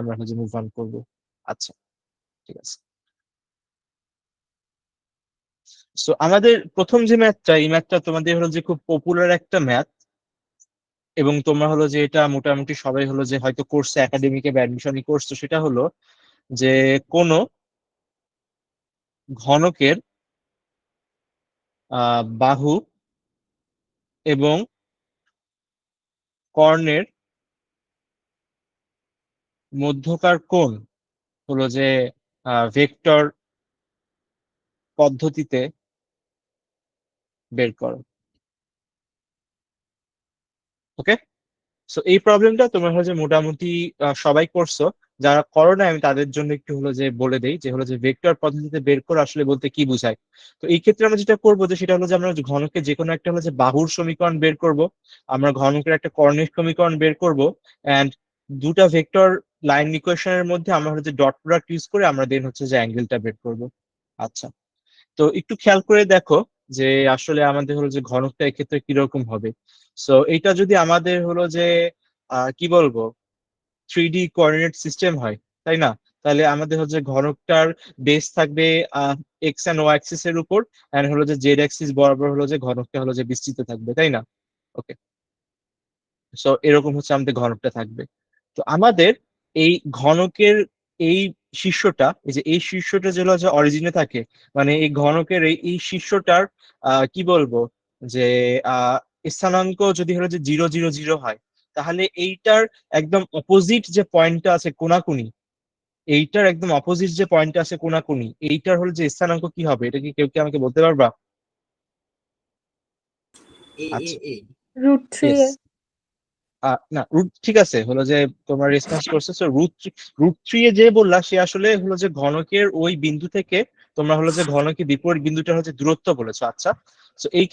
আমরা হচ্ছে move on করবো। আচ্ছা, ঠিক আছে। সো আমাদের প্রথম যে ম্যাথটা, এই ম্যাথটা তোমাদের হলো যে খুব পপুলার একটা ম্যাথ, এবং তোমরা হলো যে এটা মোটামুটি সবাই হলো যে হয়তো কোর্সে একাডেমিকে বা অ্যাডমিশনই করছো। সেটা হলো যে কোনো ঘনকের বাহু এবং কর্ণের মধ্যকার কোণ হলো যে ভেক্টর পদ্ধতিতে বের করো। ওকে, সো এই প্রবলেমটা তোমরা হলো যে মোটামুটি সবাই করছো। যারা করো না আমি তাদের জন্য একটু হলো যে বলে দেই যে হলো যে ভেক্টর পদ্ধতিতে বের করো আসলে বলতে কি বোঝায়। তো এই ক্ষেত্রে আমরা যেটা করবো যে সেটা হলো যে আমরা ঘনকের যে কোনো একটা হলো যে বাহুর সমীকরণ বের করব, আমরা ঘনকের একটা কর্ণের সমীকরণ বের করব, এন্ড দুটা ভেক্টর লাইন ইকুয়েশনের মধ্যে আমরা হচ্ছে ডট প্রোডাক্ট ইউজ করে আমরা দেন হচ্ছে যে অ্যাঙ্গেলটা বের করব। আচ্ছা, তো একটু খেয়াল করে দেখো যে আসলে আমাদের হলো যে ঘনকটা এক্ষেত্রে কিরকম হবে। সো এটা যদি আমাদের হলো যে কি বলবো 3D কোঅর্ডিনেট সিস্টেম হয়, তাই না? তাহলে আমাদের হচ্ছে ঘনকটার বেস থাকবে এক্স এন্ড ওয়াই অ্যাক্সিস এর উপর, এন্ড হলো যে জেড অ্যাক্সিস বরাবর হলো যে ঘনকটা হলো যে বিস্তৃত থাকবে, তাই না? ওকে, সো এরকম হচ্ছে আমাদের ঘনকটা থাকবে। তো আমাদের এই ঘনকের এই শীর্ষটা, এই যে এই শীর্ষটা যেগুলো যে অরিজিনে থাকে, মানে এই ঘনকের এই শীর্ষটার কি বলবো যে আহ স্থানাঙ্ক যদি হলো যে 0 0 0 হয়, তাহলে এইটার একদম অপোজিট যে পয়েন্টটা আছে কোনাকুনি, এইটার একদম অপোজিট যে পয়েন্টটা আছে কোনাকুনি, এইটার হলো যে স্থানাঙ্ক কি হবে? এটা কি কেউ কি আমাকে বলতে পারবা? এ এ আচ্ছা, এ √3 ইয়েস। না, রুট ঠিক আছে হলো যে তোমার রেসপন্স করছে। রুট থ্রি এ যে বললা সে আসলে হলো যে ঘনকের ওই বিন্দু থেকে তোমরা হলো যে ঘনকের বিপরীত বিন্দুটা হচ্ছে দূরত্ব বলেছো। আচ্ছা, তো এই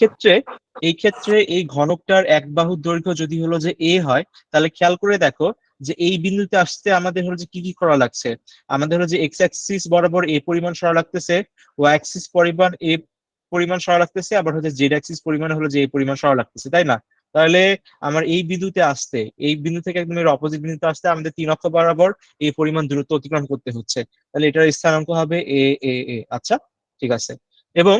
ক্ষেত্রে এই ঘনকটার এক বাহুর দৈর্ঘ্য যদি হলো যে এ হয়, তাহলে খেয়াল করে দেখো যে এই বিন্দুতে আসতে আমাদের হলো যে কি কি করা লাগছে। আমাদের হলো যে এক্স অ্যাক্সিস বরাবর এ পরিমাণ সরা লাগতেছে, ওয়াই অ্যাক্সিস পরিমাণ এ পরিমাণ সরা লাগতেছে, আবার হচ্ছে জেড অ্যাক্সিস পরিমাণ হলো যে এই পরিমাণ সরা লাগতেছে, তাই না? তাহলে আমার এই বিন্দুতে আসতে, এই বিন্দু থেকে একদম এর অপোজিট বিন্দুতে আসতে আমাদের 3 অক্ষ বরাবর এই পরিমাণ দূরত্ব অতিক্রম করতে হচ্ছে। তাহলে এটার স্থানাঙ্ক হবে এ এ এ। আচ্ছা, ঠিক আছে। এবং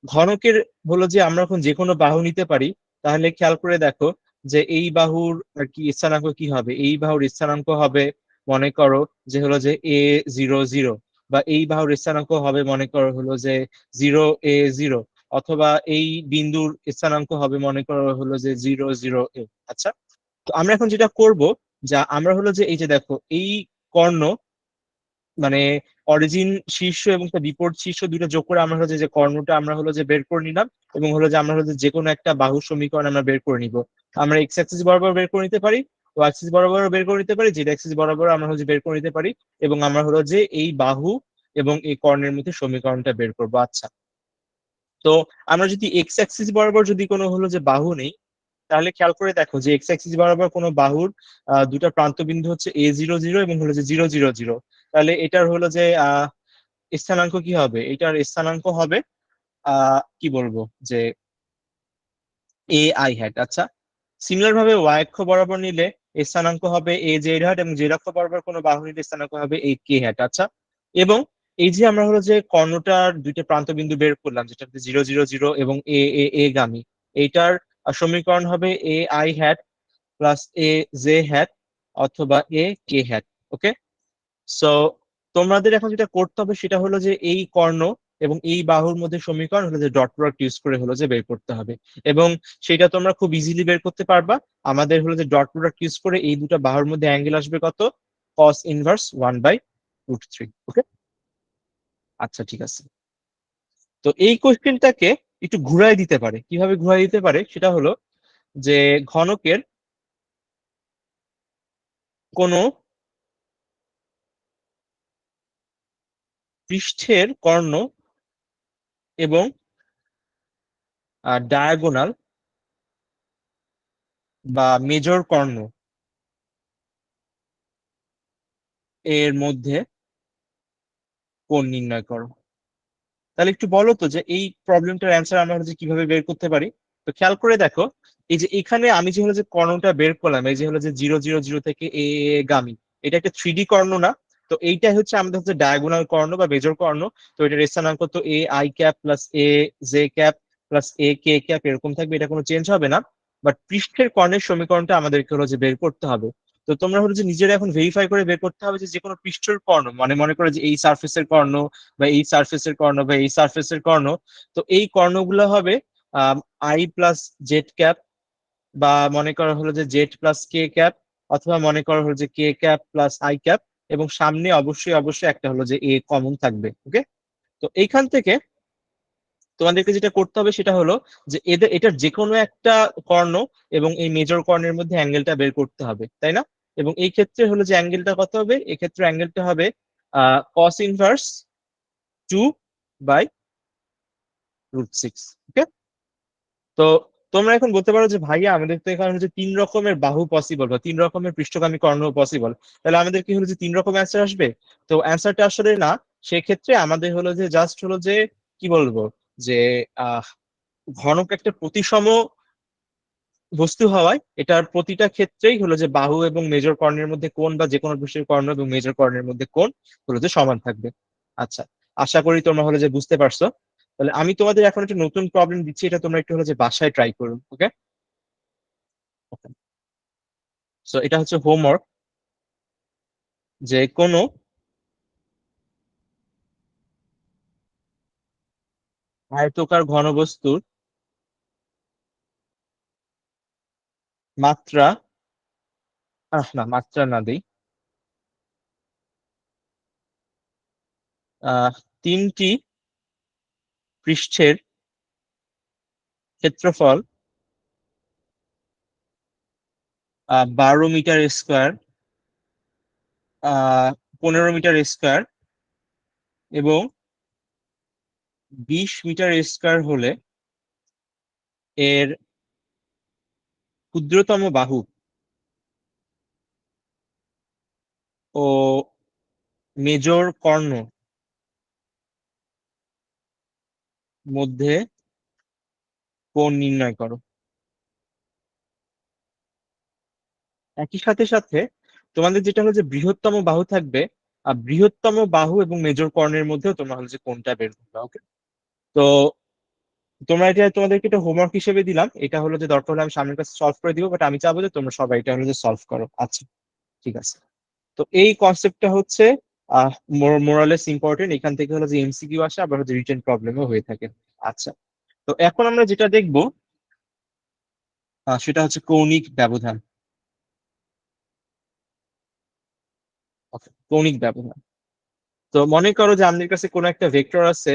ঘনকের হলো যে আমরা এখন যে কোনো বাহু নিতে পারি। তাহলে খেয়াল করে দেখো যে এই বাহুর আর কি স্থানাঙ্ক কি হবে। এই বাহুর স্থানাঙ্ক হবে মনে করো যে হলো যে a 0 0, বা এই বাহুর স্থানাঙ্ক হবে মনে করো হলো যে 0 a 0, অথবা এই বিন্দুর স্থানাঙ্ক হবে মনে করো হলো যে 0 0 a। আচ্ছা, তো আমরা এখন যেটা করব, যা আমরা হলো যে এই যে দেখো এই কর্ণ, মানে অরিজিন শীর্ষ এবং তার বিপরীত শীর্ষ দুটো যোগ করে আমরা হলো যে যে কর্ণটা আমরা হলো যে বের করে নিলাম, এবং হলো যে আমরা হলো যে কোনো একটা বাহু সমীকরণ আমরা বের করে নিব। আমরা এক্স অ্যাক্সিস বরাবর বের করে নিতে পারি, ওয়াই অ্যাক্সিস বরাবর বের করে নিতে পারি, জেড অ্যাক্সিস বরাবর আমরা হলো যে বের করে নিতে পারি, এবং আমরা হলো যে এই বাহু এবং এই কর্ণের মধ্যে সমীকরণটা বের করবো। আচ্ছা, তো আমরা যদি এক্স অ্যাক্সিস বরাবর যদি কোনো হলো যে বাহু নেই, তাহলে খেয়াল করে দেখো যে এক্স অ্যাক্সিস বরাবর কোনো বাহুর দুটা প্রান্ত বিন্দু হচ্ছে a 0 0 এবং হলো যে 0 0 0। তাহলে এটার হলো যে স্থানাঙ্ক কি হবে? এটার স্থানাঙ্ক হবে কি বলবো যে ai hat। আচ্ছা, সিমিলার ভাবে ওয়াই অক্ষ বরাবর নিলে স্থানাঙ্ক হবে az hat, এবং জেড অক্ষ বরাবর কোনো বাহু নিলে স্থানাঙ্ক হবে ak hat। আচ্ছা, এবং এই যে আমরা হলো যে কর্ণটার দুইটা প্রান্ত বিন্দু বের করলাম, যেটা 0 0 0 এবং এ গামী, এইটার সমীকরণ হবে ai hat plus az hat অথবা ak hat। ওকে, সো তোমাদের এখন যেটা করতে হবে সেটা হলো যে এই কর্ণ এবং এই বাহুর মধ্যে সমীকরণ হলো যে ডট প্রোডাক্ট ইউজ করে হলো যে বের করতে হবে, এবং সেটা তোমরা খুব ইজিলি বের করতে পারবা। আমাদের হলো যে ডট প্রোডাক্ট ইউজ করে এই দুটো বাহুর মধ্যে অ্যাঙ্গেল আসবে কত? cos−1/√3। ওকে, আচ্ছা, ঠিক আছে। তো এই কোশ্চেনটাকে একটু ঘুরাই দিতে পারে। কিভাবে ঘুরাই দিতে পারে সেটা হলো যে ঘনকের কোন পৃষ্ঠের কর্ণ এবং ডায়াগোনাল বা মেজর কর্ণ এর মধ্যে কোণ নির্ণয় করো। তাহলে একটু বলো তো যে এই প্রবলেমটার অ্যান্সার আমরা হচ্ছে কিভাবে বের করতে পারি। তো খেয়াল করে দেখো, এই যে এখানে আমি যে হলো যে কর্ণটা বের করলাম, এই যে হলো যে 0 0 0 থেকে এ গামী, এটা একটা 3D কর্ণ না। তো এইটাই হচ্ছে আমাদের হচ্ছে ডায়াগোনাল কর্ণ বা মেজর কর্ণ। তো এটার স্থানাঙ্ক তো A I cap plus A J cap plus A K cap এরকম থাকবে, এটা কোনো চেঞ্জ হবে না। বাট পৃষ্ঠের কর্ণের সমীকরণটা আমাদেরকে হলো যে বের করতে হবে। তো তোমরা হলো যে নিজেরা এখন ভেরিফাই করে বের করতে হবে যে যে কোনো পৃষ্ঠের কর্ণ, মানে মনে করো যে এই সারফেসের কর্ণ বা এই সারফেসের কর্ণ বা এই সারফেসের কর্ণ, তো এই কর্ণগুলো হবে আই প্লাস জেড ক্যাপ, বা মনে করা হলো যে জেড প্লাস কে ক্যাপ, অথবা মনে করা হলো যে কে ক্যাপ প্লাস আই ক্যাপ, এবং সামনে অবশ্যই অবশ্যই একটা হলো যে এ কমন থাকবে। ওকে, তো এইখান থেকে তোমাদেরকে যেটা করতে হবে সেটা হলো যে এটার যে কোনো একটা কর্ণ এবং এই মেজর কর্ণের মধ্যে অ্যাঙ্গেলটা বের করতে হবে, তাই না? এবং এই ক্ষেত্রে হলো যে অ্যাঙ্গেলটা কত হবে, এক্ষেত্রে অ্যাঙ্গেলটা হবে কস ইনভার্স 2/√6। ওকে, তো তোমরা এখন বলতে পারো যে ভাইয়া আমাদের তো এখানে হচ্ছে 3 রকমের বাহু পসিবল বা 3 রকমের পৃষ্ঠগামী কর্ণ পসিবল, তাহলে আমাদের কি হলো যে 3 রকম অ্যান্সার আসবে? তো অ্যান্সারটা আসলে না। সেক্ষেত্রে আমাদের হলো যে জাস্ট হলো যে কি বলবো, যে আহ ঘনক একটা প্রতিসম বস্তু হওয়ায় এটার প্রতিটা ক্ষেত্রেই হলো যে বাহু এবং মেজর কর্ণের মধ্যে কোণ, বা যে কোনো পৃষ্ঠের কর্ণ এবং মেজর কর্ণের মধ্যে কোণ হলো যে সমান থাকবে। আচ্ছা, আশা করি তোমরা হলো যে বুঝতে পারছো। তাহলে আমি তোমাদের এখন একটা নতুন প্রবলেম দিচ্ছি, এটা তোমরা একটু হলো যে বাসায় ট্রাই করো। ওকে, সো এটা হচ্ছে হোমওয়ার্ক, যে কোনো আয়তকার ঘনবস্তুর মাত্রা, না মাত্রা না দিই, আহ 3টি পৃষ্ঠের ক্ষেত্রফল 12 মিটার স্কোয়ার, 15 মিটার স্কোয়ার এবং 20 মিটার স্কোয়ার হলে এর ক্ষুদ্রতম বাহু ও মেজর কর্ণ মধ্যে কোণ নির্ণয় করো। একই সাথে সাথে তোমাদের যেটা হলো যে বৃহত্তম বাহু থাকবে, বৃহত্তম বাহু এবং মেজর কর্ণের মধ্যেও তোমরা হলো যে কোণটা বের করবে। ওকে, তো তোমরা এটা তোমাদেরকে এটা হোমওয়ার্ক হিসেবে দিলাম, এটা হলো যে দরকার হলে আমি সামনের কাছে সলভ করে দিব, বাট আমি চাবো যে তোমরা সবাই এটা হলো যে সলভ করো। আচ্ছা, ঠিক আছে। তো এই কনসেপ্টটা হচ্ছে আহ মোরালেস ইম্পর্টেন্ট, এখান থেকে হলো যে এমসিকিউ আসে, আবার হচ্ছে রিটেন প্রবলেমও হয়ে থাকে। আচ্ছা, তো এখন আমরা যেটা দেখবো সেটা হচ্ছে কৌণিক ব্যবধান। Okay, কৌণিক ব্যবধান। তো মনে করো যে আমাদের কাছে কোনো একটা ভেক্টর আছে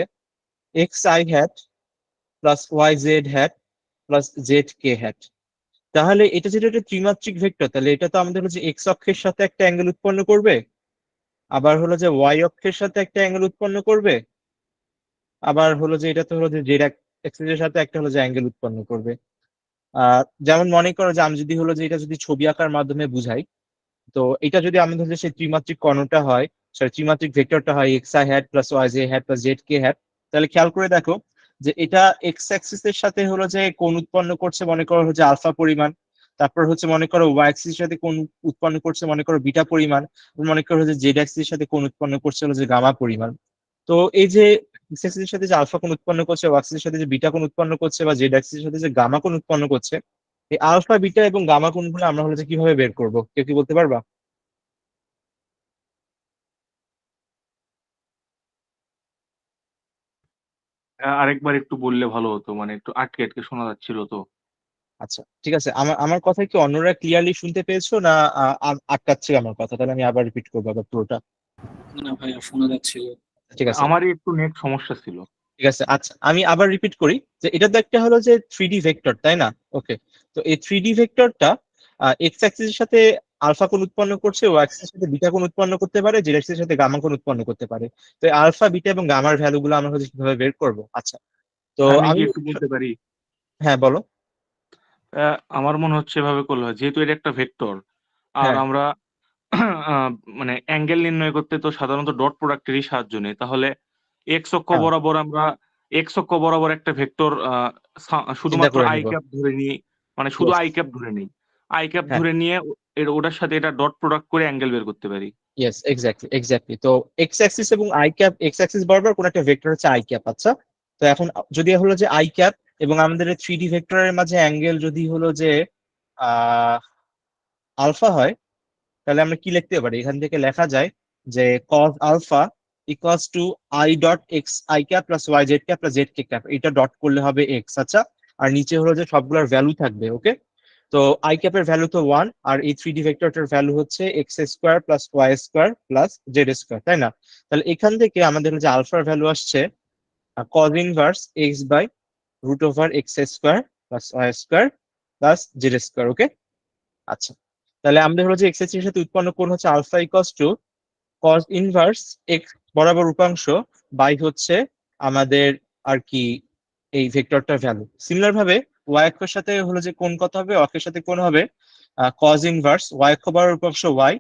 x i hat plus y z hat plus z k hat. তাহলে এটা যেটা একটা ত্রিমাত্রিক ভেক্টর, তাহলে এটা তো আমাদের হচ্ছে এক্স অক্ষের সাথে একটা অ্যাঙ্গেল উৎপন্ন করবে, আবার হলো যে ওয়াই অক্ষের সাথে একটা অ্যাঙ্গেল উৎপন্ন করবে, আবার হলো যে এটা তো হলো যে জেড এক্সিস এর সাথে একটা হলো যে অ্যাঙ্গেল উৎপন্ন করবে। যেমন মনে করো যে আমি যদি হলো যে এটা যদি ছবি আঁকার মাধ্যমে বুঝাই, তো এটা যদি আমাদের হচ্ছে সেই ত্রিমাত্রিক কর্ণটা হয়, সরি ত্রিমাত্রিক ভেক্টরটা হয় x i hat plus y j hat plus z k hat, তাহলে খেয়াল করে দেখো যে এটা এক্স অ্যাক্সিস এর সাথে হলো যে কোণ উৎপন্ন করছে মনে করো হচ্ছে আলফা পরিমাণ, তারপর হচ্ছে মনে করো ওয়াই অ্যাক্সিস এর সাথে কোণ উৎপন্ন করছে মনে করো বিটা পরিমাণ, মনে করো যে জেড অ্যাক্সিস এর সাথে কোণ উৎপন্ন করছে হলো যে গামা পরিমাণ। তো এই যে এক্স অ্যাক্সিস এর সাথে যে আলফা কোণ উৎপন্ন করছে, ওয়াই অ্যাক্সিস এর সাথে যে বিটা কোণ উৎপন্ন করছে, বা জেড অ্যাক্সিস এর সাথে যে গামা কোণ উৎপন্ন করছে, এই আলফা বিটা এবং গামা কোণগুলো আমরা হলো যে কিভাবে বের করবো, কেউ কি বলতে পারবা? আরেকবার একটু বললে ভালো হতো, মানে একটু আটকে আটকে শোনা যাচ্ছিল তো। আচ্ছা, ঠিক আছে। আমার আমার কথা কি অন্যরা ক্লিয়ারলি শুনতে পেয়েছো না আটকাচ্ছে আমার কথা? তাহলে আমি আবার রিপিট করবো আবার পুরোটা। না ভাইয়া, শোনা যাচ্ছিল। ঠিক আছে, আমারই একটু নেট সমস্যা ছিল। ঠিক আছে। আচ্ছা, আমি আবার রিপিট করি যে এটা তো একটা হলো যে 3D ভেক্টর, তাই না? ওকে, তো এই 3D ভেক্টরটা এক্স অ্যাক্সিস এর সাথে আলফা কোণ উৎপন্ন করছে, ও অ্যাক্সিস এর সাথে বিটা কোণ উৎপন্ন করতে পারে, জেড অ্যাক্সিস এর সাথে গামা কোণ উৎপন্ন করতে পারে। তো এই আলফা বিটা এবং গামার ভ্যালু গুলো আমরা হচ্ছে কিভাবে বের করবো? আচ্ছা, তো আমি কি আমি, একটু বলতে পারি? হ্যাঁ বলো। আমার মনে হচ্ছে এভাবে করলে হয়, যেহেতু এটা একটা ভেক্টর আর হ্যাঁ, আমরা আহ, মানে অ্যাঙ্গেল নির্ণয় করতে তো সাধারণত ডট প্রোডাক্টেরই সাহায্য নেই, তাহলে এক্স অক্ষ হ্যাঁ, বরাবর আমরা এক্স অক্ষ বরাবর একটা ভেক্টর চিন্তা শুধুমাত্র করে আই নিব। ক্যাপ ধরে নিই, মানে শুধু ইয়েস, আই ক্যাপ ধরে নিই। আই ক্যাপ হ্যাঁ, ধরে নিয়ে ওটার সাথে এটা ডট প্রোডাক্ট করে অ্যাঙ্গেল বের করতে পারি। Yes, exactly exactly. তো এক্স অ্যাক্সিস এবং আই ক্যাপ, এক্স অ্যাক্সিস বরাবর কোন একটা ভেক্টর হচ্ছে আই ক্যাপ। আচ্ছা, তো এখন যদি হলো যে আই ক্যাপ এবং আমাদের 3D ভেক্টরের মাঝে অ্যাঙ্গেল যদি হলো যে আহ আলফা হয়, তাহলে আমরা কি লিখতে পারি? এখান থেকে লেখা যায় যে cos alpha equals to i dot x i cap plus y z cap plus z k cap, এটা ডট করলে হবে এক্স। আচ্ছা, আর নিচে হলো যে সবগুলোর ভ্যালু থাকবে। ওকে, তো আই ক্যাপের ভ্যালু তো 1, আর এই 3D ভেক্টরটার ভ্যালু হচ্ছে x square plus y square plus z square, তাই না? তাহলে এখান থেকে আমাদের যে আলফার ভ্যালু আসছে cos inverse x by root over x square plus y square plus z square. Okay, আচ্ছা, তাহলে আমাদের হলো যে এক্স এর সাথে উৎপন্ন কোণ হচ্ছে alpha equals to cos inverse x বরাবর উপাংশ বাই হচ্ছে আমাদের আর কি এই ভেক্টরটার ভ্যালু। সিমিলার ভাবে ওয়াই অক্ষের সাথে হলো যে কোণ কত হবে, অক্ষের সাথে কোণ হবে কস ইনভার্স ওয়াই অক্ষ বরাবর উপাংশ y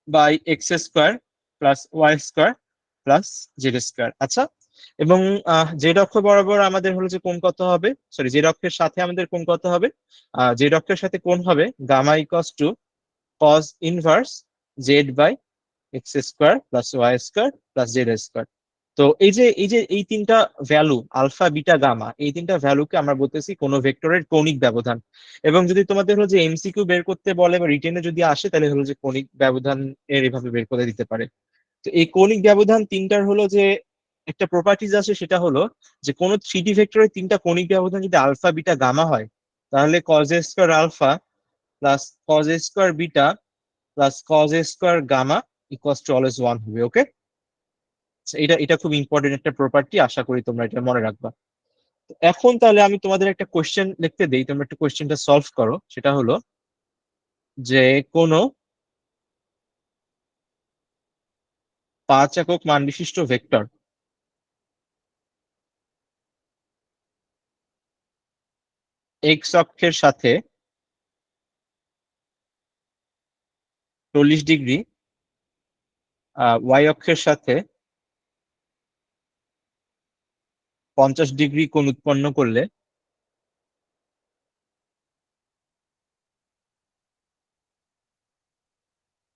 by x square plus y square plus z square. আচ্ছা, এবং জেড অক্ষ বরাবর আমাদের হলো যে কোণ কত হবে, সরি জেড অক্ষের সাথে আমাদের কোণ কত হবে, জেড অক্ষের সাথে কোণ হবে gamma equals to cos inverse z by x square plus y square plus z square. তো এই যে এই তিনটা ভ্যালু আলফা বিটা গামা, এই তিনটা ভ্যালুকে আমরা বলতেছি কোন ভেক্টরের কৌণিক ব্যবধান। এবং যদি তোমাদের হলো যে এমসিকিউ বের করতে বলে বা রিটেনে যদি আসে, তাহলে হলো যে কৌণিক ব্যবধান এর এভাবে বের করে দিতে পারে। তো এই কৌণিক ব্যবধান তিনটার হলো যে একটা প্রপার্টিজ আছে, সেটা হলো যে কোনো 3D ভেক্টরের তিনটা কৌণিক ব্যবধান যদি আলফা বিটা গামা হয়, তাহলে cos a square alpha plus cos a square beta plus cos a square gamma equals to always 1 হবে। ওকে, এটা এটা খুব ইম্পর্টেন্ট একটা প্রপার্টি, আশা করি তোমরা এটা মনে রাখবা। তো এখন তাহলে আমি তোমাদের একটা কোশ্চেন লিখতে দেই, তোমরা একটা কোশ্চেনটা সলভ করো। সেটা হলো যে কোনো 5 একক মান বিশিষ্ট ভেক্টর এক্স অক্ষের সাথে 40 ডিগ্রি, ওয়াই অক্ষের সাথে 50 ডিগ্রি কোণ উৎপন্ন করলে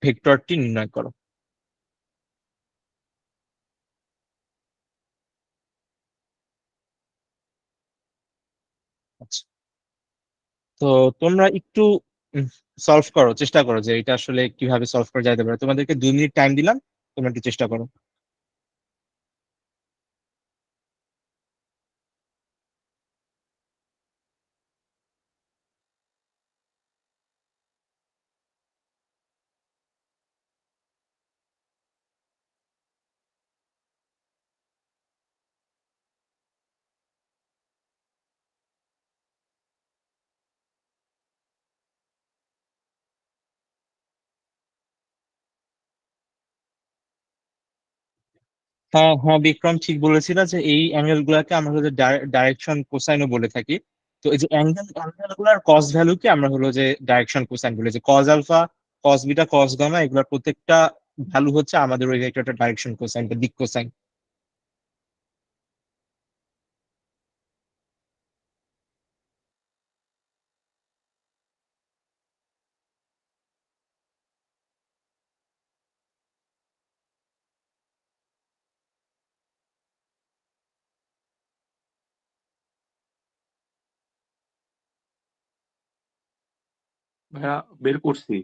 ভেক্টরটি নির্ণয় করো। আচ্ছা, তো তোমরা একটু সলভ করো, চেষ্টা করো যে এটা আসলে কিভাবে সলভ করা যেতে পারে। তোমাদেরকে 2 মিনিট টাইম দিলাম, তোমরা একটু চেষ্টা করো। হ্যাঁ হ্যাঁ, বিক্রম ঠিক বলেছিল যে এই অ্যাঙ্গেল গুলাকে আমরা হলো ডাইরেকশন কোসাইনও বলে থাকি। তো এই যে অ্যাঙ্গেল গুলার কস ভ্যালুকে আমরা হলো যে ডাইরেকশন কোসাইন বলে, যে cos alpha cos beta cos gamma এগুলোর প্রত্যেকটা ভ্যালু হচ্ছে আমাদের ওই একটা ডাইরেকশন কোসাইন বা দিক কোসাইন। ভাইয়া বের করছি।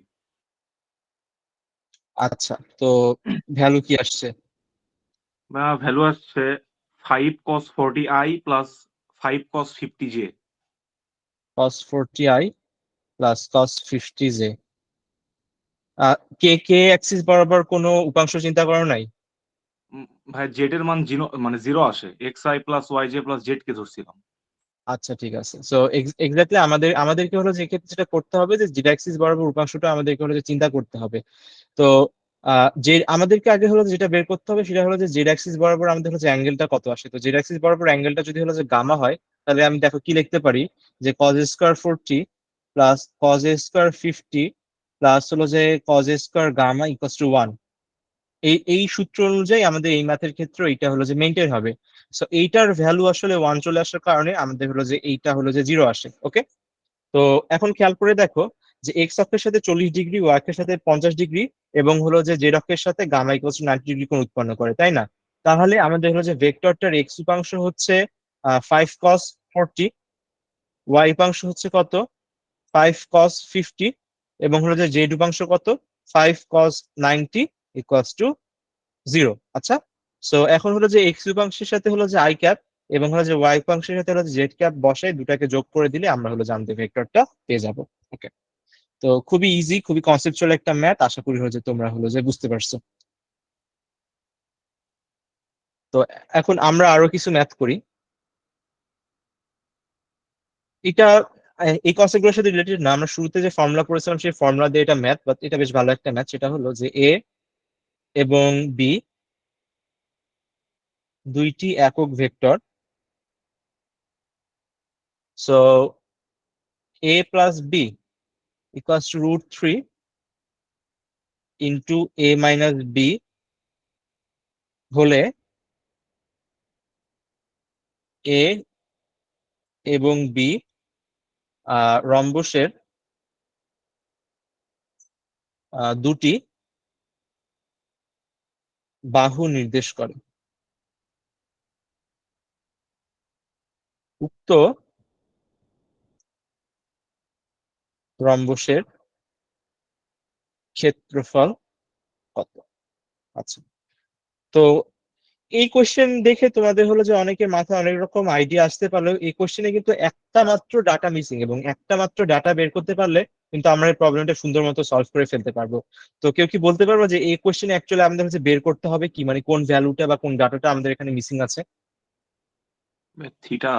আচ্ছা, তো ভ্যালু কি আসছে? ভাইয়া ভ্যালু আসছে 5 cos 40i plus 5 cos 50j। কস 40i প্লাস কস 50j। কে কে অ্যাক্সিস বরাবর কোনো উপাংশ চিন্তা করো নাই? ভাই জেড এর মান জিরো মানে জিরো আসে, x i plus y j plus z কে ধরছিলাম। আচ্ছা, ঠিক আছে। সো এক্স্যাক্টলি আমাদেরকে হলো যে ক্ষেত্রে যেটা করতে হবে যে জেড অ্যাক্সিস বরাবর উপাংশটা আমাদেরকে হলো যে চিন্তা করতে হবে। তো যে আমাদেরকে আগে হলো যেটা বের করতে হবে সেটা হলো যে জেড অ্যাক্সিস বরাবর আমাদের হচ্ছে অ্যাঙ্গেলটা কত আসে। তো জেড অ্যাক্সিস বরাবর অ্যাঙ্গেলটা যদি হলো যে গামা হয়, তাহলে আমি দেখো কি লিখতে পারি, যে cos square 40 plus cos square 50 plus হলো যে cos square gamma equals to 1। এই সূত্র অনুযায়ী আমাদের এই ম্যাথের ক্ষেত্রে এইটা হলো যে মেইনটেইন হবে। সো এইটার ভ্যালু আসলে 1 চলে আসার কারণে আমাদের হলো যে এইটা হলো যে 0 আসে। ওকে, তো এখন খেয়াল করে দেখো যে এক্স অক্ষের সাথে 40 ডিগ্রি, ওয়াই অক্ষের সাথে 50 ডিগ্রি, এবং হলো যে জেড অক্ষের সাথে গামা ইকুয়ালস টু 90 ডিগ্রি কোণ উৎপন্ন করে, তাই না? তাহলে আমাদের হলো যে ভেক্টরটার এক্স উপাংশ হচ্ছে 5 cos 40, ওয়াই উপাংশ হচ্ছে কত 5 cos 50, এবং হলো যে জেড উপাংশ কত 5 cos 90 ইকুয়ালস টু 0। আচ্ছা, সো এখন হলো যে এক্স উপাংশের সাথে হলো যে আই ক্যাপ এবং হলো যে ওয়াই উপাংশের সাথে হলো যে জেড ক্যাপ বসাই দুটাকে যোগ করে দিলে আমরা হলো জানতে ভেক্টরটা পেয়ে যাবো। ওকে, তো খুবই ইজি, খুবই কনসেপচুয়াল একটা ম্যাথ, আশা করি হলো যে তোমরা হলো যে বুঝতে পারছো। তো এখন আমরা আরো কিছু ম্যাথ করি। এটা এই কনসেপ্ট গুলোর সাথে রিলেটেড না, আমরা শুরুতে যে ফর্মুলা পড়েছিলাম সেই ফর্মুলা দিয়ে এটা ম্যাথ, বাট এটা বেশ ভালো একটা ম্যাথ। সেটা হলো যে এ এবং বি দুইটি একক vector. So A plus B equals to √3 into A minus B হলে এ এবং বি রম্বসের দুটি বাহু নির্দেশ করে। উক্ত রম্বসের ক্ষেত্রফল কত? আচ্ছা, তো এই কোশ্চেন দেখে তোমাদের হলো যে অনেকের মাথায় অনেক রকম আইডিয়া আসতে পারলেও এই কোশ্চেনে কিন্তু একটা মাত্র ডাটা মিসিং, এবং একটা মাত্র ডাটা বের করতে পারলে কিন্তু আমরা এই প্রবলেমটা সুন্দর মতো সলভ করে ফেলতে পারবো। তো কেউ কি বলতে পারবো যে এই কোশ্চেনে অ্যাকচুয়ালি আমাদের হচ্ছে বের করতে হবে কি, মানে কোন ভ্যালুটা বা কোন ডাটাটা আমাদের এখানে মিসিং আছে? থিটা।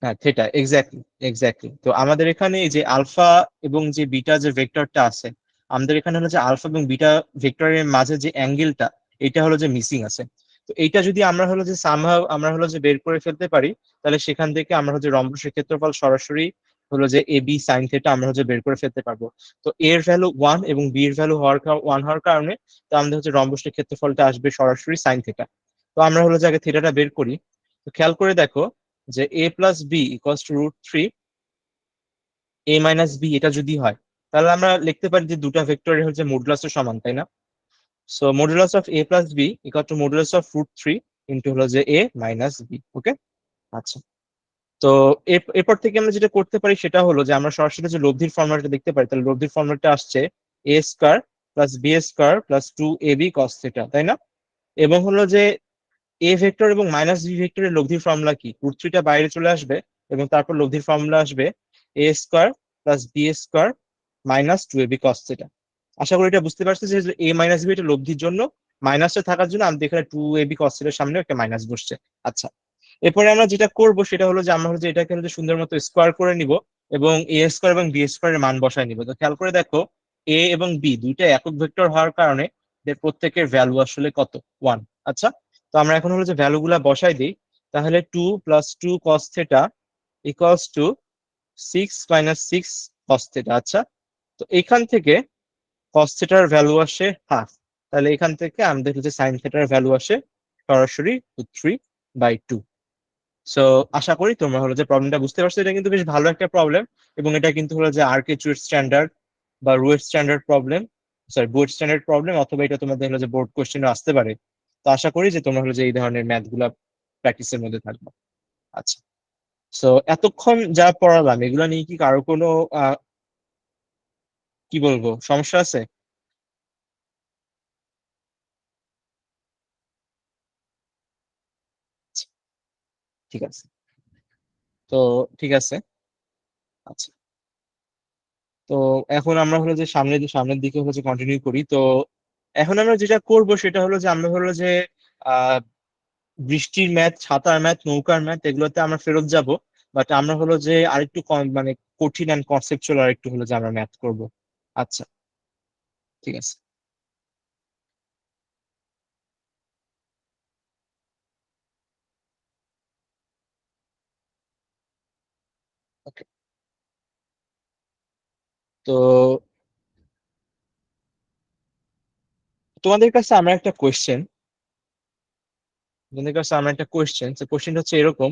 হ্যাঁ, থেটা, এক্স্যাক্টলি এক্স্যাক্টলি। তো আমাদের এখানে এই যে আলফা এবং যে বিটা যে ভেক্টরটা আছে, আমাদের এখানে হলো যে আলফা এবং বিটা ভেক্টরের মাঝে যে অ্যাঙ্গেলটা, এটা হলো যে মিসিং আছে। তো এইটা যদি আমরা হলো যে সামহাও আমরা হলো যে বের করে ফেলতে পারি, তাহলে সেখান থেকে আমরা হচ্ছে রম্বসের ক্ষেত্রফল সরাসরি হলো যে এ বি সাইন থেটা আমরা হচ্ছে বের করে ফেলতে পারবো। তো এর ভ্যালু 1 এবং বি এর ভ্যালু 1 হওয়ার কারণে তো আমাদের হচ্ছে রম্বসের ক্ষেত্রফলটা আসবে সরাসরি সাইন থেটা। তো আমরা হলো যে আগে থেটাটা বের করি। তো খেয়াল করে দেখো যে a plus B equals to √3 a minus b, এটা যদি হয় তাহলে আমরা লিখতে পারি যে দুটা ভেক্টরের হচ্ছে মডুলাসের সমান, তাই না? So modulus of A plus B equal to modulus of √3 into হলো যে এ মাইনাস বি। ওকে, আচ্ছা। তো এরপর থেকে আমরা যেটা করতে পারি সেটা হলো যে আমরা সরাসরি যে লব্ধির ফর্মুলাটা দেখতে পারি, তাহলে লব্ধির ফর্মুলাটা আসছে a square plus b square plus 2ab cos theta, তাই না? এবং হলো যে এ ভেক্টর এবং মাইনাস বি ভেক্টরের লব্ধির ফর্মুলা কি, √3টা বাইরে চলে আসবে এবং তারপর লব্ধির ফর্মুলা আসবে a square plus b square minus 2ab cos theta. আশা করি এটা বুঝতে পারছি যে এ মাইনাস বি এটা লব্ধির জন্য, মাইনাসটা থাকার জন্য আমাদের এখানে 2ab cos থিটার সামনে একটা মাইনাস বসছে। আচ্ছা, এরপরে আমরা যেটা করব সেটা হলো যে আমরা হচ্ছে এটাকে হচ্ছে সুন্দর মতো স্কোয়ার করে নিব এবং এ স্কোয়ার এবং বি স্কোয়ার এর মান বসায় নিব। তো খেয়াল করে দেখো এ এবং বি দুইটা একক ভেক্টর হওয়ার কারণে এদের প্রত্যেকের ভ্যালু আসলে কত, 1। আচ্ছা, তো আমরা এখন হলো যে ভ্যালু গুলা বসাই দিই। তাহলে 2 + 2 cos theta equals to 6 - 6 cos theta. আচ্ছা, তো এখান থেকে cos থিটার ভ্যালু আসে হাফ, তাহলে এখান থেকে আমাদের হচ্ছে সাইন থিটার ভ্যালু আসে সরাসরি √3/2। সো আশা করি তোমরা হলো যে প্রবলেমটা বুঝতে পারছো। এটা কিন্তু বেশ ভালো একটা প্রবলেম, এবং এটা কিন্তু হলো যে আরকে স্ট্যান্ডার্ড বা RUET standard problem, sorry board standard problem, অথবা এটা তোমাদের হলো যে বোর্ড কোশ্চেনে আসতে পারে। তো আশা করি যে তোমরা হলো যে এই ধরনের ম্যাথ গুলা প্র্যাকটিসের মধ্যে থাকবে। আচ্ছা, সো এতক্ষণ যা পড়ালাম এগুলা নিয়ে কি কারো কোনো কি বলবো সমস্যা আছে? আচ্ছা, ঠিক আছে। তো ঠিক আছে, আচ্ছা। তো এখন আমরা হলো যে সামনের দিকে হলো যে কন্টিনিউ করি। তো এখন আমরা যেটা করব সেটা হলো যে আমরা হলো যে আহ বৃষ্টির ম্যাথ, ছাতার ম্যাথ, নৌকার ম্যাথ এগুলোতে আমরা ফেরত যাব, বাট আমরা হলো যে আরেকটু মানে কঠিন অ্যান্ড কনসেপচুয়াল আরেকটু হলো যে আমরা ম্যাথ করব। আচ্ছা, ঠিক আছে। ওকে, তো তোমাদের কাছে আমরা একটা কোয়েশ্চেন তোমাদের কাছে আমরা একটা কোয়েশ্চেন কোয়েশ্চেনটা হচ্ছে এরকম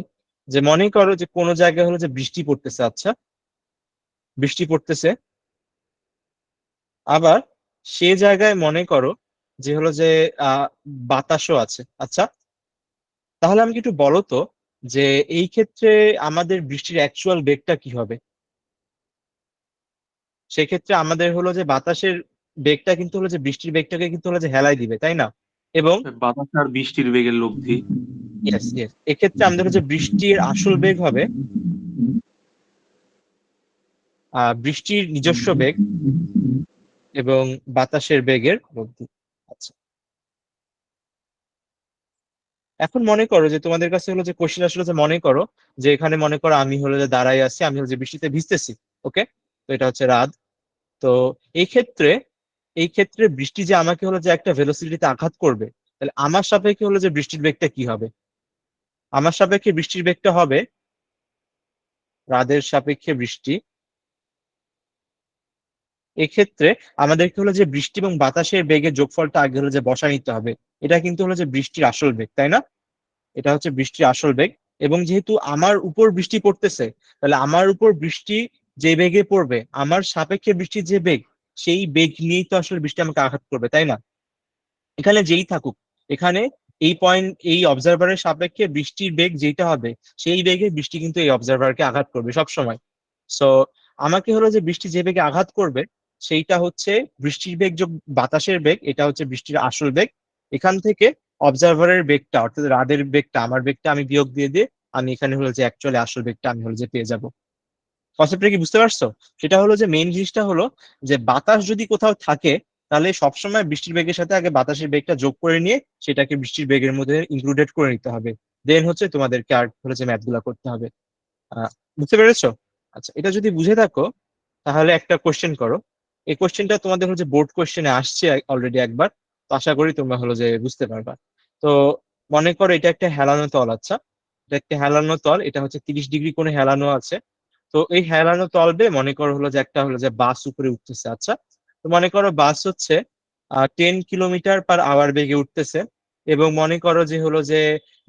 যে মনে করো যে কোনো জায়গায় হলো যে বৃষ্টি পড়তেছে। আচ্ছা, বৃষ্টি পড়তেছে আবার সে জায়গায় মনে করো যে হলো যে আহ বাতাসও আছে। আচ্ছা, তাহলে আমাকে একটু বলো তো যে এই ক্ষেত্রে আমাদের বৃষ্টির অ্যাকচুয়াল বেগটা কি হবে? সেক্ষেত্রে আমাদের হলো যে বাতাসের বেগটা কিন্তু হলো যে বৃষ্টির বেগটাকে কিন্তু হলো যে হেলাই দিবে, তাই না? এবং বাতাস আর বৃষ্টির বেগের লব্ধি। ইয়েস ইয়েস, এক্ষেত্রে আমাদের হচ্ছে বৃষ্টির আসল বেগ হবে বৃষ্টির নিজস্ব বেগ এবং বাতাসের বেগের মধ্যে। আচ্ছা, এখন মনে করো যে তোমাদের কাছে হলো যে কোশ্চেন আসলে যে মনে করো যে এখানে মনে করো আমি হলো যে দাঁড়াই আছি, আমি হলো যে বৃষ্টিতে ভিজতেছি। ওকে, তো এটা হচ্ছে রাত। তো এই ক্ষেত্রে এই ক্ষেত্রে বৃষ্টি যে আমাকে হলো যে একটা ভেলোসিটিতে আঘাত করবে, তাহলে আমার সাপেক্ষে হলো যে বৃষ্টির বেগটা কি হবে? আমার সাপেক্ষে বৃষ্টির বেগটা হবে রাদের সাপেক্ষে বৃষ্টি। এক্ষেত্রে আমাদেরকে হলো যে বৃষ্টি এবং বাতাসের বেগের যোগফলটা আগে হলো যে বসা নিতে হবে। এটা কিন্তু হলো যে বৃষ্টির আসল বেগ, তাই না? এটা হচ্ছে বৃষ্টির আসল বেগ। এবং যেহেতু আমার উপর বৃষ্টি পড়তেছে, তাহলে আমার উপর বৃষ্টি যে বেগে পড়বে, আমার সাপেক্ষে বৃষ্টির যে বেগ, সেই বেগ নিয়েই তো আসলে বৃষ্টি আমাকে আঘাত করবে, তাই না? এখানে যেই থাকুক, এখানে এই পয়েন্ট এই অবজারভারের সাপেক্ষে বৃষ্টির বেগ যেটা হবে, সেই বেগে বৃষ্টি কিন্তু এই অবজারভারকে আঘাত করবে সব সময়। সো আমাকে হলো যে বৃষ্টি যে বেগে আঘাত করবে, সেইটা হচ্ছে বৃষ্টির বেগ যোগ বাতাসের বেগ, এটা হচ্ছে বৃষ্টির আসল বেগ। এখান থেকে অবজারভারের বেগটা অর্থাৎ রাদের বেগটা, আমার বেগটা আমি বিয়োগ দিয়ে দিয়ে আমি এখানে হলো যে অ্যাকচুয়ালি আসল বেগটা আমি হলো যে পেয়ে যাব। কনসেপ্টটা কি বুঝতে পারছো? সেটা হলো যে মেইন জিনিসটা হলো যে বাতাস যদি কোথাও থাকে, তাহলে সবসময় বৃষ্টির বেগের সাথে আগে বাতাসের বেগটা যোগ করে নিয়ে সেটাকে বৃষ্টির বেগের মধ্যে ইনক্লুডেড করে নিতে হবে। দেন হচ্ছে তোমাদেরকে আর হলো যে ম্যাথ গুলা করতে হবে। বুঝতে পেরেছো? আচ্ছা, এটা যদি বুঝে থাকো তাহলে একটা কোশ্চেন করো। এই কোশ্চেনটা তোমাদের হচ্ছে বোর্ড কোশ্চেনে আসছে অলরেডি একবার, তো আশা করি তোমরা হলো যে বুঝতে পারবা। তো মনে করো এটা একটা হেলানো তল। আচ্ছা, এটা একটা হেলানো তল, এটা হচ্ছে 30 ডিগ্রি কোণে হেলানো আছে। তো এই হেলানো তল বেয়ে মনে করো হলো যে একটা হলো যে বাস উপরে উঠতেছে। আচ্ছা, তো মনে করো বাস হচ্ছে 10 কিলোমিটার পার আওয়ার বেগে উঠতেছে। এবং মনে করো যে হলো যে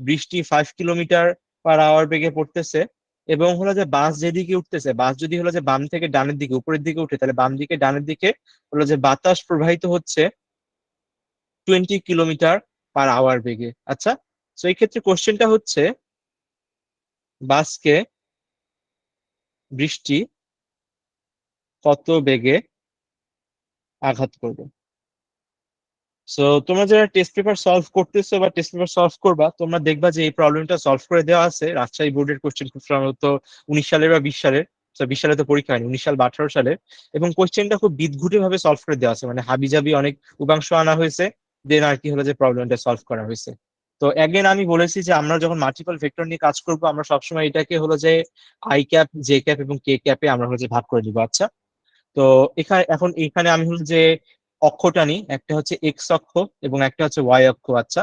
বৃষ্টি 5 কিলোমিটার পার আওয়ার বেগে পড়তেছে। এবং হলো যে বাস যেদিকে উঠতেছে, বাস যদি হলো যে বাম থেকে ডানের দিকে উপরের দিকে উঠে, তাহলে বাম দিকে ডানের দিকে হলো যে বাতাস প্রবাহিত হচ্ছে 20 কিলোমিটার পার আওয়ার বেগে। আচ্ছা, তো এই ক্ষেত্রে কোশ্চেনটা হচ্ছে বাসকে বৃষ্টি কত বেগে আঘাত করবে? সো তোমরা যারা টেস্ট পেপার সলভ করতেছো বা টেস্ট পেপার সলভ করবা, তোমরা দেখবা যে এই প্রবলেমটা সলভ করে দেওয়া আছে রাজশাহী বোর্ডের কোশ্চেন, খুব সম্ভবত 19 সালের বা 20 সালের। 20 সালে তো পরীক্ষা হয়নি, 19 সাল বা 18 সালের। এবং কোশ্চেনটা খুব বিদঘুটে ভাবে সলভ করে দেওয়া আছে, মানে হাবিজাবি অনেক উপাংশ আনা হয়েছে, দেন আর কি হলো যে প্রবলেমটা সলভ করা হয়েছে। তো অ্যাগেন আমি বলেছি যে আমরা যখন মাল্টিপল ভেক্টর নিয়ে কাজ করব, আমরা সবসময় এটাকে হলো যে আই ক্যাপ, জে ক্যাপ এবং কে ক্যাপে আমরা হলো যে ভাগ করে দিব। আচ্ছা, তো এখানে আমি হলো যে অক্ষটা নিই, একটা হচ্ছে এক্স অক্ষ এবং একটা হচ্ছে ওয়াই অক্ষ। আচ্ছা,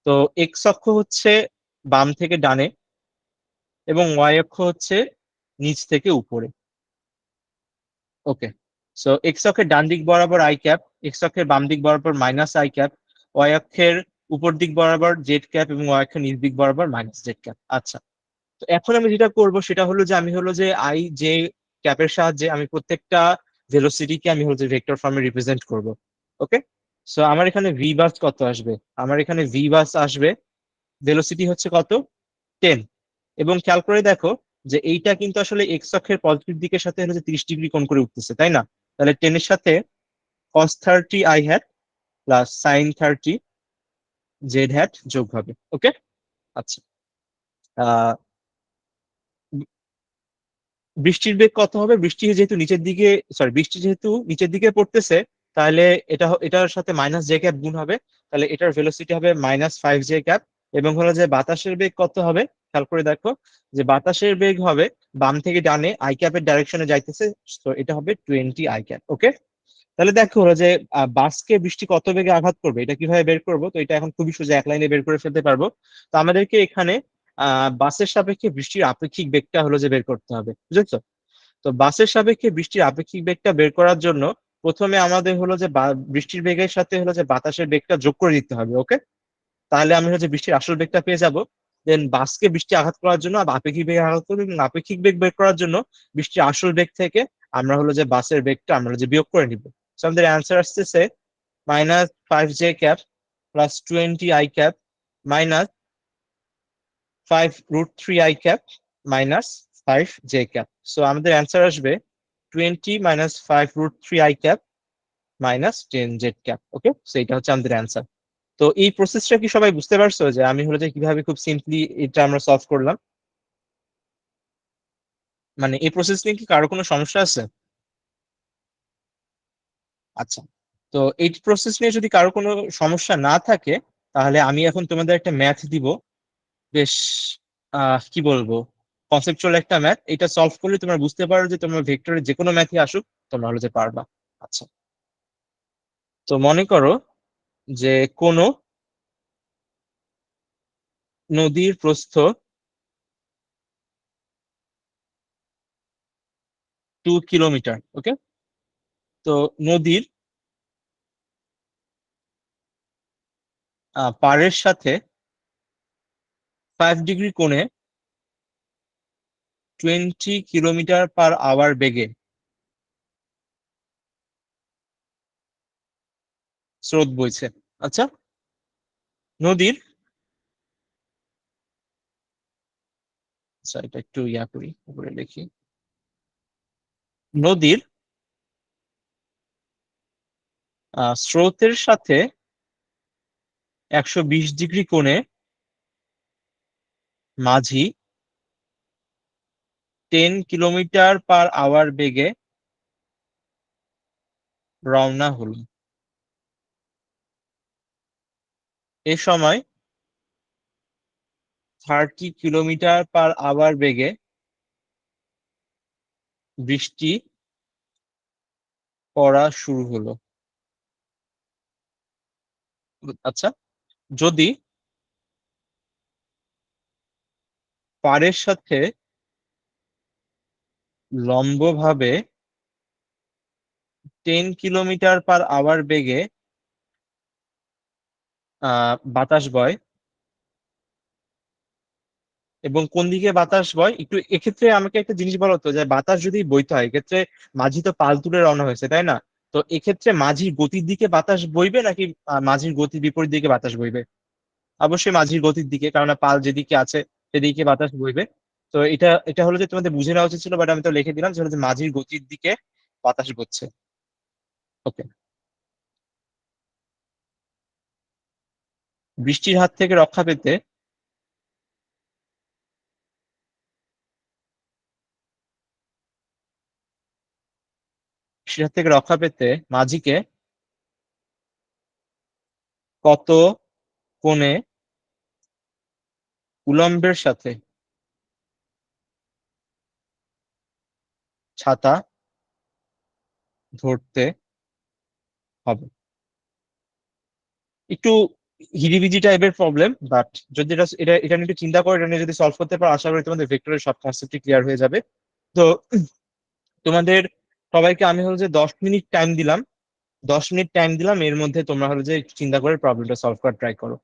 তো এক্স অক্ষ হচ্ছে বাম থেকে ডানে এবং ওয়াই অক্ষ হচ্ছে নিচ থেকে উপরে। ওকে, সো এক্স অক্ষের ডান দিক বরাবর আই ক্যাপ, এক্স অক্ষের বাম দিক বরাবর মাইনাস আই ক্যাপ, ওয়াই অক্ষের উপর দিক বরাবর জেড ক্যাপ এবং ওয়াই অক্ষের নিচ দিক বরাবর মাইনাস জেড ক্যাপ। আচ্ছা, তো এখন আমি যেটা করব সেটা হলো যে আমি হলো যে আই যে ক্যাপের সাহায্যে আমি প্রত্যেকটা ভেলোসিটিকে আমি হলো যে ভেক্টর ফর্মে রিপ্রেজেন্ট করব। ওকে, সো আমার এখানে ভি বাস কত আসবে? আমার এখানে ভি বাস আসবে, ভেলোসিটি হচ্ছে কত? 10। এবং খেয়াল করে দেখো যে এইটা কিন্তু আসলে এক্স অক্ষের পজিটিভ দিকের সাথে হলো যে 30 ডিগ্রি কোণ করে উঠতেছে, তাই না? তাহলে 10 এর সাথে cos 30 i hat plus sin 30 z hat যোগ হবে। ওকে, আচ্ছা, আহ বৃষ্টির বেগ কত হবে? বৃষ্টি যেহেতু নিচের দিকে পড়তেছে, তাহলে এটার সাথে মাইনাস জে ক্যাপ গুণ হবে, তাহলে এটার ভেলোসিটি হবে -5 j ক্যাপ। এবং হলো যে বাতাসের বেগ কত হবে? খেয়াল করে দেখো যে বাতাসের বেগ হবে বাম থেকে ডানে আই ক্যাপের ডাইরেকশনে যাইতেছে, তো এটা হবে 20 i ক্যাপ। ওকে, তাহলে দেখো হলো যে বাসকে বৃষ্টি কত বেগে আঘাত করবে এটা কিভাবে বের করবো? তো এটা এখন খুবই সোজা, এক লাইনে বের করে ফেলতে পারবো। তো আমাদেরকে এখানে বাসের সাপেক্ষে বৃষ্টির আপেক্ষিক বেগটা হলো যে বের করতে হবে, বুঝেছো? তো বাসের সাপেক্ষে বৃষ্টির আপেক্ষিক বেগটা বের করার জন্য প্রথমে আমাদের হলো যে বৃষ্টির বেগের সাথে হলো যে বাতাসের বেগটা যোগ করে দিতে হবে। ওকে, তাহলে আমি হচ্ছে বৃষ্টির আসল বেগটা পেয়ে যাব। দেন বাসকে বৃষ্টি আঘাত করার জন্য আপেক্ষিক বেগ আঘাত করবে, এবং আপেক্ষিক বেগ বের করার জন্য বৃষ্টির আসল বেগ থেকে আমরা হলো যে বাসের বেগটা আমরা হলো যে বিয়োগ করে নিব। সো আমাদের অ্যান্সার আসতেছে -5j cap plus 20i cap minus 5√3i cap minus 5j cap. So আমাদের অ্যান্সার আসবে 20 minus 5√3i cap minus 10j cap. Okay, so এটা হচ্ছে আমাদের অ্যান্সার। তো এই প্রসেসটা কি সবাই বুঝতে পারছো যে আমি হলো যে কিভাবে খুব সিম্পলি এটা আমরা সলভ করলাম? মানে এই প্রসেস নিয়ে কি কারো কোনো সমস্যা আছে? আচ্ছা, তো এই প্রসেস নিয়ে যদি কারো কোনো সমস্যা না থাকে তাহলে আমি এখন তোমাদের একটা ম্যাথ দিব, বেশ কি বলবো, কনসেপচুয়াল একটা ম্যাথ। এটা সলভ করলে তোমরা বুঝতে পারো যে তোমার ভেক্টরের যে কোনো ম্যাথই আসুক তোমরা হলো যে পারবা। আচ্ছা, তো মনে করো যে কোনো নদীর প্রস্থ 2 কিলোমিটার। ওকে, তো নদীর পাড়ের সাথে 5 ডিগ্রি কোণে 20 কিলোমিটার পার আওয়ার বেগে স্রোত বইছে। আচ্ছা, নদীর, আচ্ছা এটা একটু ইয়া করি, উপরে লিখি। নদীর স্রোতের সাথে 120 ডিগ্রি কোণে মাঝি 10 কিলোমিটার পার আওয়ার বেগে রওনা হলো। এ সময় 30 কিলোমিটার পার আওয়ার বেগে বৃষ্টি পড়া শুরু হলো। আচ্ছা, যদি পাড়ের সাথে লম্বভাবে 10 কিলোমিটার পার আওয়ার বেগে বাতাস বয়, এবং কোন দিকে বাতাস বয় একটু, এক্ষেত্রে আমাকে একটা জিনিস বলো তো, যে বাতাস যদি বইতে হয় এক্ষেত্রে মাঝি তো পাল তুলে রওনা হয়েছে তাই না? তো এক্ষেত্রে মাঝির গতির দিকে বাতাস বইবে নাকি মাঝির গতির বিপরীত দিকে বাতাস বইবে? অবশ্যই মাঝির গতির দিকে, কারণ পাল যেদিকে আছে সেদিকে বাতাস বইবে। তো এটা এটা হলো যে তোমাদের বুঝে নেওয়া উচিত ছিল, বাট আমি তো লিখে দিলাম যে হলো যে মাঝির গতির দিকে বাতাস বইছে। ওকে, বৃষ্টির হাত থেকে রক্ষা পেতে বৃষ্টির হাত থেকে রক্ষা পেতে মাঝিকে কত কোণে উলম্বের সাথে ছাতা ধরতে হবে? একটু হিজিবিজি টাইপের প্রবলেম, বাট যদি এটা এটা এটা নিয়ে একটু চিন্তা করে এটা নিয়ে যদি সলভ করতে পারো আশা করি তোমাদের ভেক্টরের সব কনসেপ্টই ক্লিয়ার হয়ে যাবে। তো তোমাদের সবাইকে আমি হলো যে 10 মিনিট টাইম দিলাম, 10 মিনিট টাইম দিলাম, এর মধ্যে তোমরা হলো যে একটু চিন্তা করে প্রবলেমটা সলভ করার ট্রাই করো।